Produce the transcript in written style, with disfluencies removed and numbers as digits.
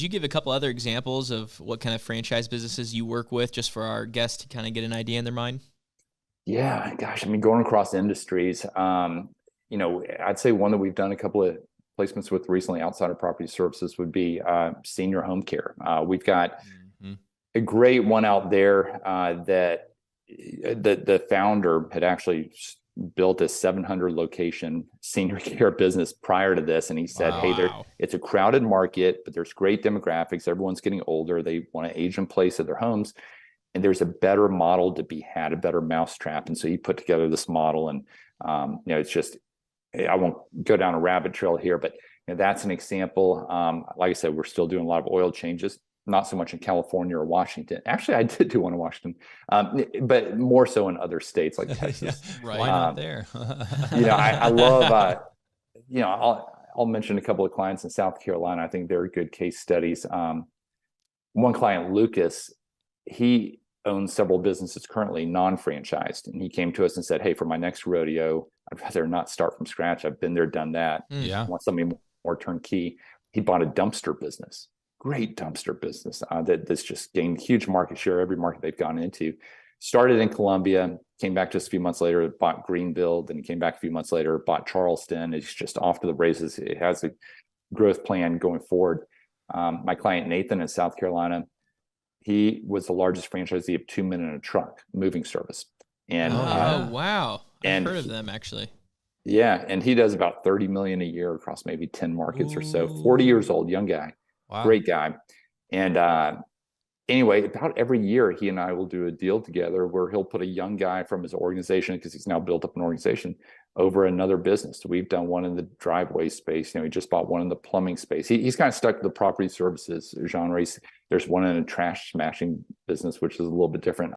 you give a couple other examples of what kind of franchise businesses you work with, just for our guests to kind of get an idea in their mind? Yeah, gosh, I mean, going across industries, I'd say one that we've done a couple of placements with recently outside of property services would be senior home care. We've got Mhm. a great one out there that the founder had actually built a 700 location senior care business prior to this, and he said, Wow. "Hey, Wow. it's a crowded market, but there's great demographics. Everyone's getting older. They want to age in place at their homes." And there's a better model to be had, a better mousetrap. And so he put together this model, and it's just, I won't go down a rabbit trail here, but that's an example. Like I said, we're still doing a lot of oil changes, not so much in California or Washington. Actually, I did do one in Washington, but more so in other states like Texas. Yeah, right. Why not there? I love, I'll mention a couple of clients in South Carolina. I think they're good case studies. One client, Lucas, he owns several businesses currently non-franchised, and he came to us and said, "Hey, for my next rodeo, I'd rather not start from scratch. I've been there, done that. Yeah. I want something more turnkey." He bought a dumpster business, great dumpster business that's just gained huge market share every market they've gone into. Started in Columbia, came back just a few months later, bought Greenville, then he came back a few months later, bought Charleston. It's just off to the races. It has a growth plan going forward. My client Nathan in South Carolina, he was the largest franchisee of 2 Men in a Truck moving service. And Oh, wow. I've heard of he, them, actually. yeah, and he does about 30 million a year across maybe 10 markets or so. 40 years old, young guy, Wow. great guy. And anyway, about every year, he and I will do a deal together where he'll put a young guy from his organization, because he's now built up an organization, over another business. We've done one in the driveway space. He just bought one in the plumbing space. He's kind of stuck to the property services genre. There's one in a trash smashing business, which is a little bit different.